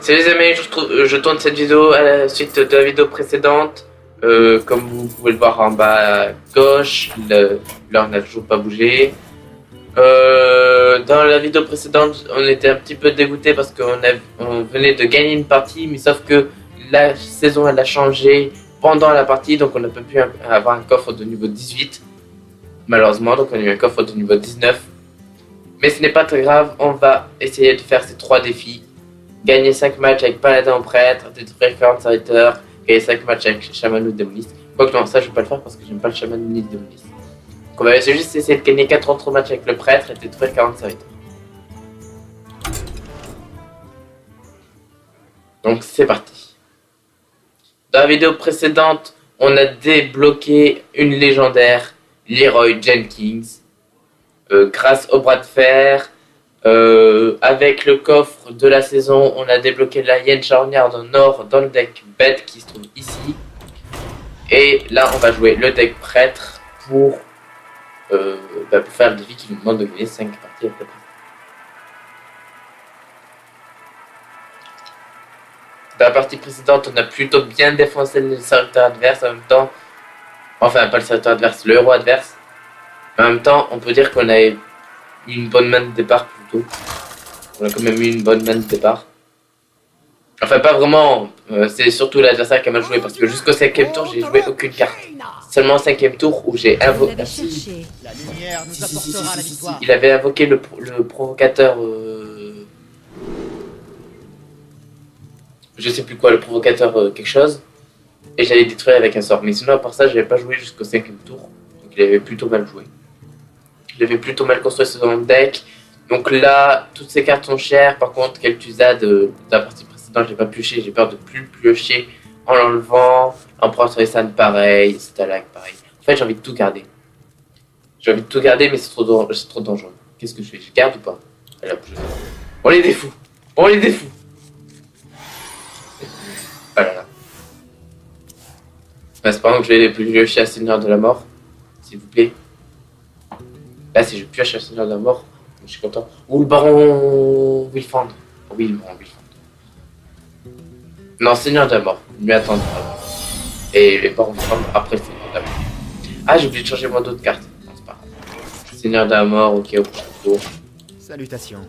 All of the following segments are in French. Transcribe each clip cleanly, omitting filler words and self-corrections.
Salut les amis, je tourne cette vidéo à la suite de la vidéo précédente. Comme vous pouvez le voir en bas à gauche, l'heure n'a toujours pas bougé. Dans la vidéo précédente, on était un petit peu dégoûté parce qu'on venait de gagner une partie, mais sauf que la saison elle a changé pendant la partie, donc on n'a pas pu avoir un coffre de niveau 18, malheureusement, donc on a eu un coffre de niveau 19. Mais ce n'est pas très grave, on va essayer de faire ces 3 défis. Gagner 5 matchs avec Paladin ou Prêtre, détruire 40 serviteurs, gagner 5 matchs avec Chaman ou Démoniste. Quoique non, ça je vais pas le faire parce que j'aime pas le Chaman ni le Démoniste. Donc on va juste essayer de gagner 4 autres matchs avec le Prêtre et détruire 40 serviteurs. Donc c'est parti. Dans la vidéo précédente, on a débloqué une légendaire, Leroy Jenkins, grâce au bras de fer. Avec le coffre de la saison, on a débloqué la Yen Charnière dans Nord dans le deck bête qui se trouve ici. Et là, on va jouer le deck prêtre pour faire le défi qui nous demande de gagner 5 parties avec le prêtre. Dans la partie précédente, on a plutôt bien défoncé le serviteur adverse en même temps. Enfin, pas le serviteur adverse, le héros adverse. Mais en même temps, on peut dire qu'on a une bonne main de départ plutôt. On a quand même eu une bonne main de départ. Enfin pas vraiment, c'est surtout l'adversaire qui a mal joué parce que jusqu'au 5ème tour j'ai joué aucune carte. Seulement au 5ème tour où j'ai invoqué... Il avait invoqué le provocateur... Je sais plus quoi, le provocateur quelque chose. Et j'allais détruire avec un sort. Mais sinon à part ça j'avais pas joué jusqu'au 5ème tour. Donc il avait plutôt mal joué. Il avait plutôt mal construit son deck. Donc là, toutes ces cartes sont chères. Par contre, Kel'Thuzad, de la partie précédente, j'ai pas pioché. J'ai peur de plus le piocher en l'enlevant. Empereur Tristan, pareil. Stalag, pareil. En fait, j'ai envie de tout garder. J'ai envie de tout garder, mais c'est trop dangereux. Qu'est-ce que je fais? Je garde ou pas? Allez, hop, on les défoue. On les défoue. Oh là là. C'est pas grave que je vais piocher à Seigneur de la Mort. S'il vous plaît. Là, si je pioche à Seigneur de la Mort, je suis content. Ou le baron Wilfand. Oui, le baron Wilfand. Non, Seigneur de la Mort. Mieux attendre. Et les barons Wilfand après Seigneur de la Mort. Ah, j'ai oublié de changer moi d'autres cartes. Non, c'est pas grave. Seigneur de la Mort, ok, au prochain tour. Salutations.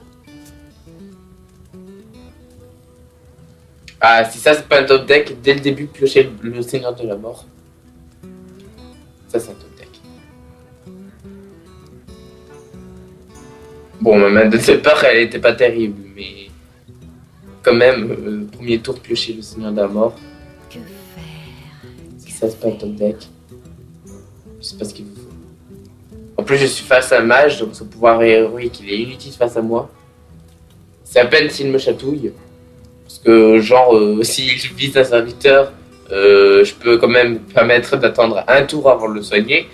Ah, si ça, c'est pas un top deck, dès le début, piocher le Seigneur de la Mort. Ça, c'est un top deck. Bon, ma main de départ, elle était pas terrible, mais quand même, premier tour, piocher le Seigneur de la Mort. Que faire? Si ça, c'est pas un top deck. Je sais pas ce qu'il vous faut. En plus, je suis face à un mage, donc son pouvoir héroïque, il est inutile face à moi. C'est à peine s'il me chatouille. Parce que, genre, s'il vise un serviteur, je peux quand même permettre d'attendre un tour avant de le soigner,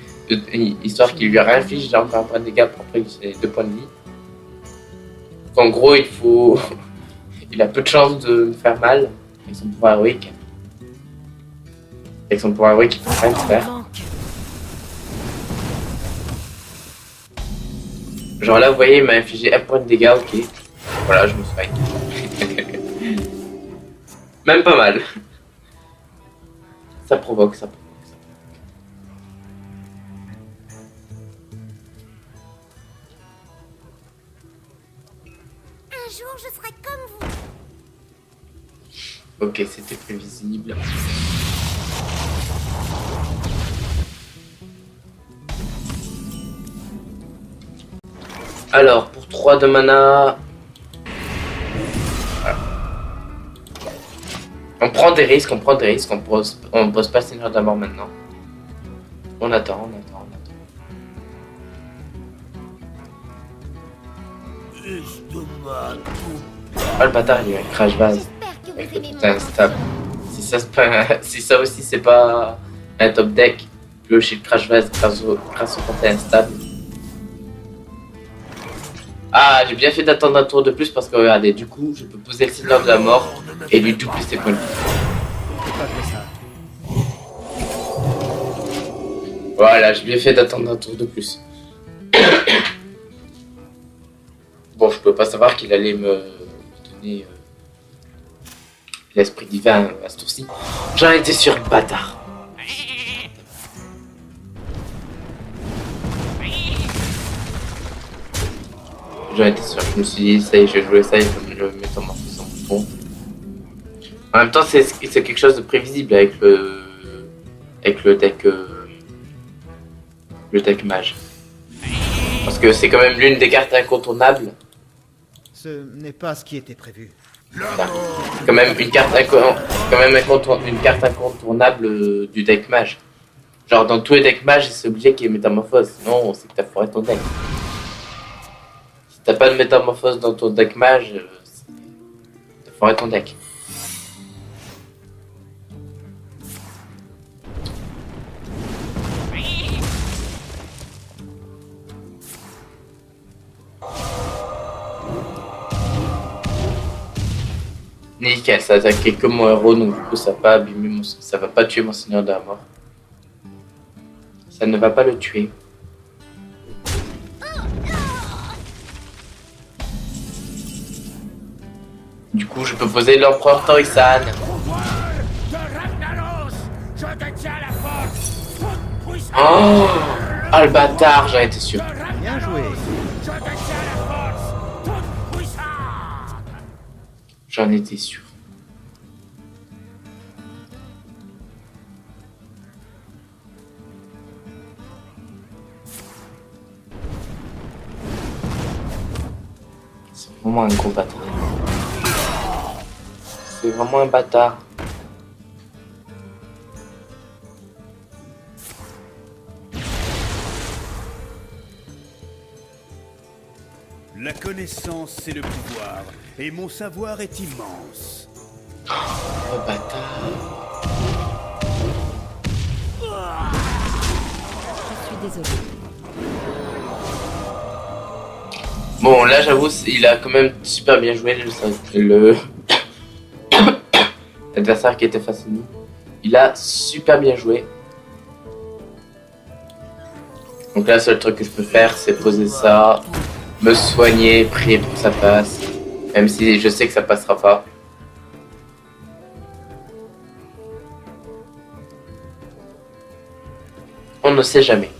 histoire qu'il lui réinflige encore un point de dégâts pour après ses 2 points de vie. En gros, il a peu de chances de me faire mal avec son pouvoir héroïque. Avec son pouvoir héroïque, il peut rien faire. Genre là, vous voyez, il m'a infligé 1 point de dégâts, ok. Voilà, je me soigne. Même pas mal. Ça provoque, ça provoque. Un jour, je serai comme vous. Ok, c'était prévisible. Alors, pour 3 de mana... Voilà. On prend des risques, on pose pas le Seigneur de la Mort maintenant. On attend. Oh le bâtard, il y a un crash vase. Avec le putain instable. Si ça aussi c'est pas un top deck, piocher le crash vase grâce au portail instable. Ah, j'ai bien fait d'attendre un tour de plus parce que regardez, du coup, je peux poser le Seigneur de la Mort et lui doubler ses points de vie. Voilà, j'ai bien fait d'attendre un tour de plus. Bon, je peux pas savoir qu'il allait me donner l'esprit divin à ce tour-ci. J'en étais sûr, bâtard. J'en étais sûr, je me suis dit, ça y est, je vais jouer ça, il faut me le mettre en morceau sans fond. En même temps, c'est quelque chose de prévisible avec le deck mage. Parce que c'est quand même l'une des cartes incontournables. Ce n'est pas ce qui était prévu. Enfin, c'est quand même une carte incontournable du deck mage. Genre dans tous les decks mages, c'est obligé qu'il y ait métamorphose. Sinon, c'est que t'as foiré ton deck. Si t'as pas de métamorphose dans ton deck mage, t'as foiré ton deck. Nickel, ça a attaqué que mon héros, donc du coup ça va pas abîmer ça va pas tuer mon seigneur de la mort. Ça ne va pas le tuer. Du coup, je peux poser l'empereur Torisan. Oh, le bâtard, j'en étais sûr. Bien joué. J'en étais sûr. C'est vraiment un gros bâtard. C'est vraiment un bâtard. La connaissance, c'est le pouvoir, et mon savoir est immense. Oh, bâtard. Je suis désolée. Bon, là, j'avoue, il a quand même super bien joué le l'adversaire qui était face à nous. Il a super bien joué. Donc là, le seul truc que je peux faire, c'est poser ça, me soigner, prier pour que ça passe. Même si je sais que ça passera pas. On ne sait jamais.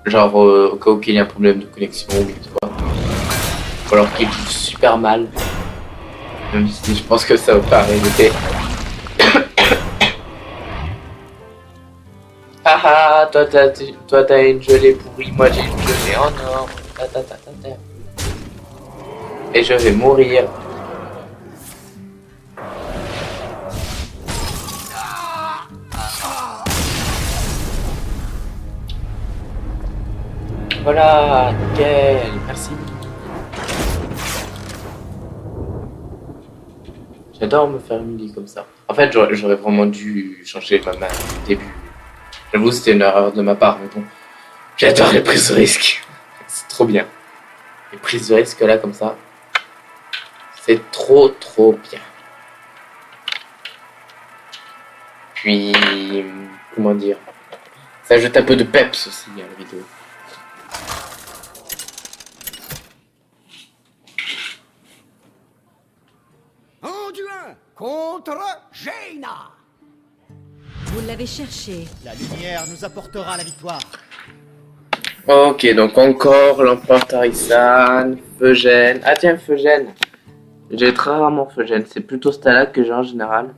Genre au cas où il y a un problème de connexion ou quoi. Ou alors qu'il joue super mal. Même si je pense que ça va pas arriver. Haha, toi t'as une gelée pourrie, moi j'ai une gelée en or. Et je vais mourir. Voilà, nickel, merci. J'adore me faire humilier comme ça. En fait, j'aurais vraiment dû changer ma main au début. J'avoue, c'était une erreur de ma part, mais bon. J'adore les prises de risque. C'est trop bien. Les prises de risque là, comme ça, c'est trop bien. Puis, comment dire, ça ajoute un peu de peps aussi à la vidéo. Anduin contre Jaina. Vous l'avez cherché. La lumière nous apportera la victoire. Ok, donc encore l'empereur Tarisan, Feugène. Ah tiens, Feugène. J'ai très rarement Feugène, c'est plutôt Stalag que j'ai en général.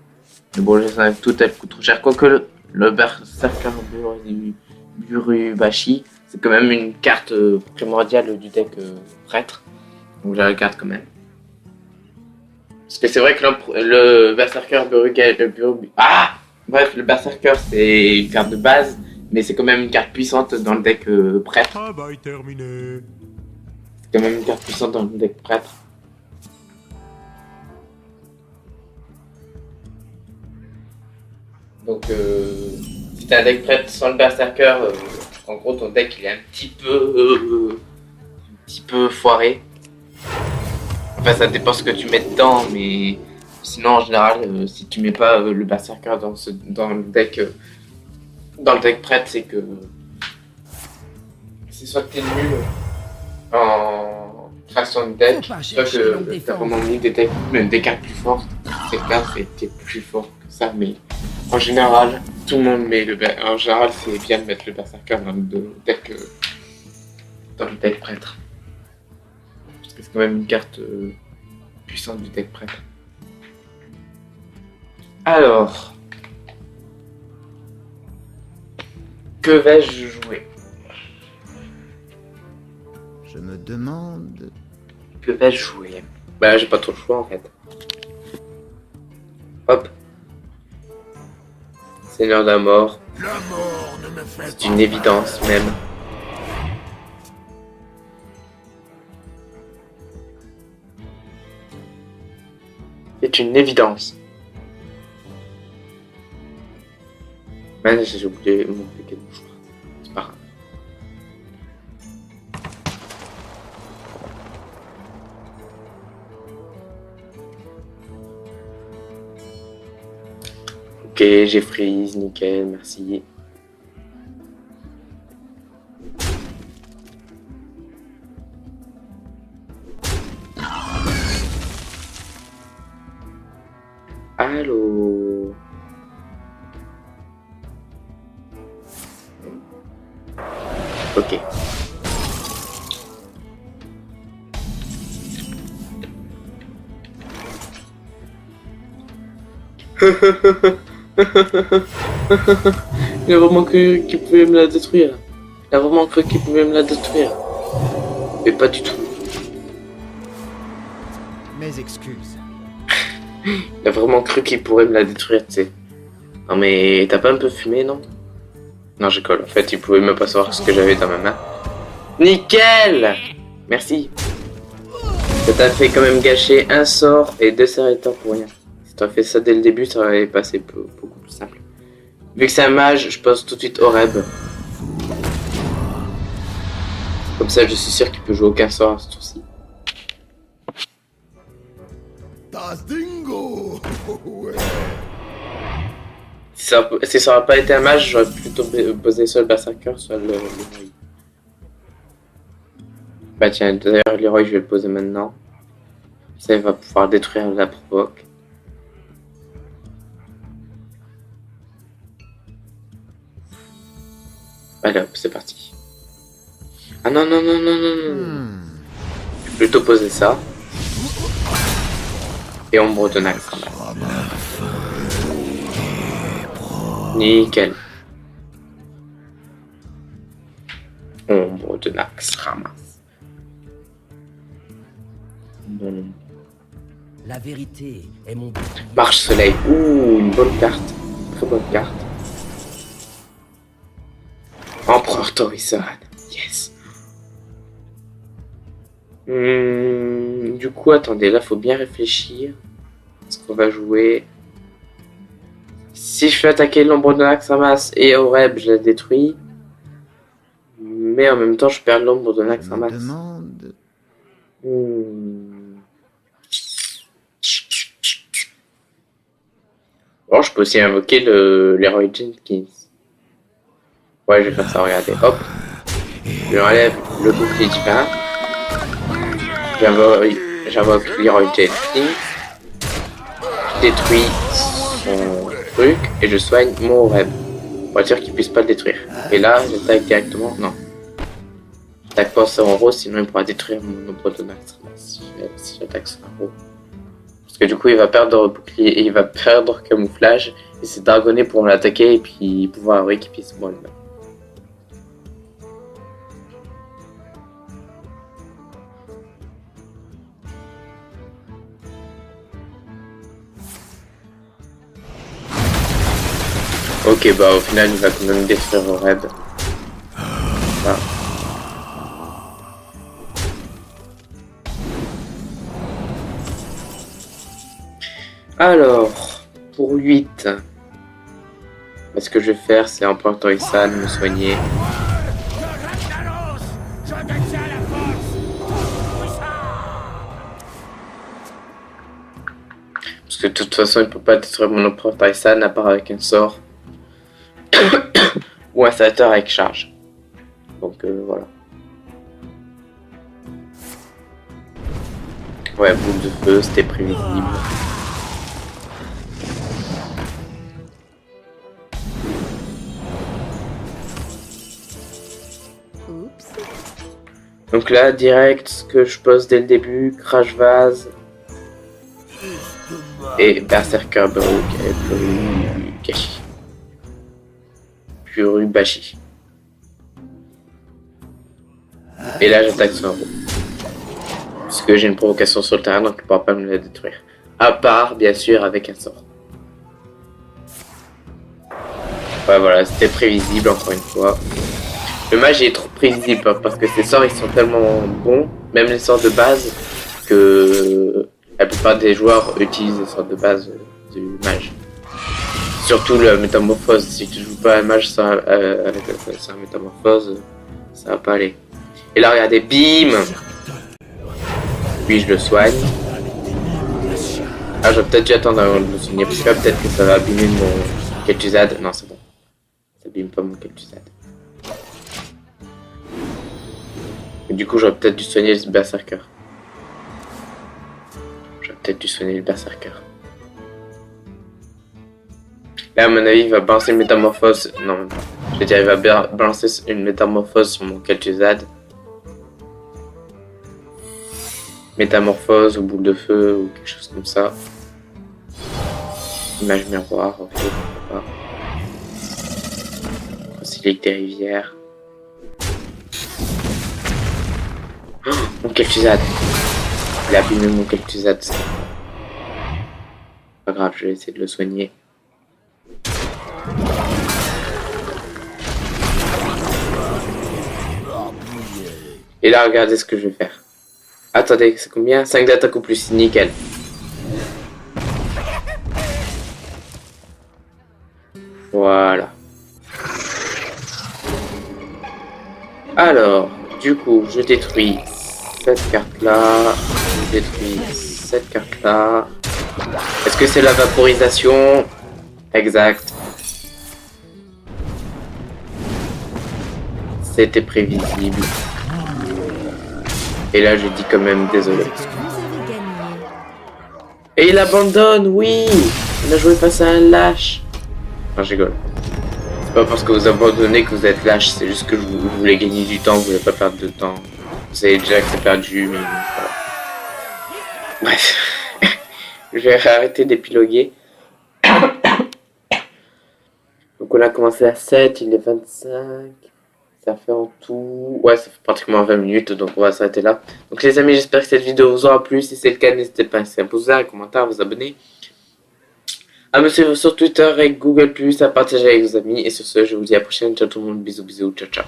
Mais bon, je les enlève toutes, elles coûtent trop cher. Quoique le Berserker Burubashi, c'est quand même une carte primordiale du deck prêtre. Donc je la regarde quand même. Parce que c'est vrai que le Berserker bref, le Berserker c'est une carte de base, mais c'est quand même une carte puissante dans le deck prêtre. Travail terminé. C'est quand même une carte puissante dans le deck prêtre. Donc si t'as un deck prêtre sans le Berserker, en gros ton deck il est un petit peu foiré. Enfin ça dépend ce que tu mets dedans, mais sinon en général si tu mets pas le Berserker dans le deck prêtre, c'est que c'est soit que t'es nul en création de deck, soit que t'as vraiment mis des cartes plus fortes. là, c'était plus fort que ça, mais en général, tout le monde met en général, c'est bien de mettre le berserker dans le deck, prêtre. Parce que c'est quand même une carte puissante du deck prêtre. Alors, que vais-je jouer? Je me demande... Que vais-je jouer? Bah, j'ai pas trop le choix en fait. Hop. Seigneur de la mort. La mort ne me fait C'est une évidence même. C'est une évidence. Mais j'ai oublié mon paquet de mouchoirs. C'est pas grave. Ok, j'ai freeze, nickel, merci. Allô. Ok. Il a vraiment cru qu'il pouvait me la détruire. Il a vraiment cru qu'il pouvait me la détruire. Mais pas du tout. Mes excuses. Il a vraiment cru qu'il pourrait me la détruire, tu sais. Non mais t'as pas un peu fumé, non? Non, je colle. En fait, il pouvait même pas savoir ce que j'avais dans ma main. Nickel! Merci. Ça t'a fait quand même gâcher un sort et 2 serviteurs pour rien. Si t'aurais fait ça dès le début, ça aurait passé beaucoup plus simple. Vu que c'est un mage, je pose tout de suite Oreb. Comme ça, je suis sûr qu'il peut jouer aucun sort à ce tour-ci. Das Dingo. Ouais. Si ça n'aurait pas été un mage, j'aurais plutôt posé soit le berserker, soit le Leroy. Bah tiens, d'ailleurs, Leroy, je vais le poser maintenant. Ça, il va pouvoir détruire la provoque. Allez hop, c'est parti. Ah non, non, non, non, non, non. Je vais plutôt poser ça. Et ombre de Nax. Nickel. Ombre de Nax ramasse. Bon. La vérité est mon bouclier. Marche soleil. Ouh, une bonne carte. Très bonne carte. Empereur Torisan. Yes. Du coup, attendez, là, faut bien réfléchir. Ce qu'on va jouer. Si je fais attaquer l'ombre de Nax Ramas et Oreb, je la détruis. Mais en même temps, je perds l'ombre de Nax Je me Ramas. demande... Bon, je peux aussi invoquer Leroy Jenkins. Ouais, je vais faire ça, regardez. Hop. Je enlève le bouclier divin. J'invoque Leroy Jenkins. Je détruis son truc et je soigne mon Oreb. Pour être sûr qu'il puisse pas le détruire. Et là, j'attaque directement. Non. J'attaque pas son héros, sinon il pourra détruire mon ombre de Nax. Si j'attaque son héros. Parce que du coup, il va perdre bouclier et il va perdre camouflage. Et ses dragonnets pourront l'attaquer et puis pouvoir rééquiper ce bon. Ok, bah au final, il va quand même détruire Oreb. Voilà. Alors, pour 8, ce que je vais faire, c'est Empereur Torisan, me soigner. Parce que de toute façon, il ne peut pas détruire mon Empereur Torisan à part avec un sort. Ou un serviteur avec charge. Donc voilà. Ouais, boule de feu, c'était prévisible. Donc là, direct, ce que je pose dès le début, Crash Vase et Berserker Burugashi. Burubashi. Et là, j'attaque sur un haut. Parce que j'ai une provocation sur le terrain, donc il ne pourra pas me la détruire. À part, bien sûr, avec un sort. Ouais, voilà, c'était prévisible, encore une fois. Le mage est trop prévisible, hein, parce que ses sorts, ils sont tellement bons, même les sorts de base, que la plupart des joueurs utilisent les sorts de base du mage. Surtout le métamorphose. Si tu joues pas un mage avec un métamorphose, ça va pas aller. Et là, regardez, bim! Puis je le soigne. Ah, j'aurais peut-être dû attendre avant de le soigner, parce que peut-être que ça va abîmer mon Kel'Thuzad. Non, c'est bon. Ça abîme pas mon Kel'Thuzad. Et du coup, j'aurais peut-être dû soigner le Berserker. Là, à mon avis, il va balancer une métamorphose. Non, même pas. Je veux dire, il va balancer une métamorphose sur mon Kel'Thuzad. Métamorphose ou boule de feu ou quelque chose comme ça. Image miroir, ok, pourquoi pas. Basilique des rivières. Oh, mon Kel'Thuzad. Il a abîmé mon Kel'Thuzad. Pas grave, je vais essayer de le soigner. Et là, regardez ce que je vais faire. Attendez, c'est combien? 5 d'attaque ou plus, nickel. Voilà. Alors, du coup, je détruis cette carte-là. Je détruis cette carte-là. Est-ce que c'est la vaporisation? Exact. C'était prévisible. Et là, je dis quand même désolé. Vous avez gagné. Et il abandonne, oui! Il a joué face à un lâche. Non, je rigole. C'est pas parce que vous abandonnez que vous êtes lâche, c'est juste que vous voulez gagner du temps, vous voulez pas perdre de temps. Vous savez déjà que c'est perdu, mais voilà. Bref. Je vais arrêter d'épiloguer. Donc on a commencé à 7, il est 25. Ça fait en tout... Ouais, ça fait pratiquement 20 minutes, donc on va s'arrêter là. Donc les amis, j'espère que cette vidéo vous aura plu. Si c'est le cas, n'hésitez pas à laisser un pouce vert, un commentaire, à vous abonner. À me suivre sur Twitter et Google+, à partager avec vos amis. Et sur ce, je vous dis à la prochaine. Ciao tout le monde, bisous bisous, ciao ciao.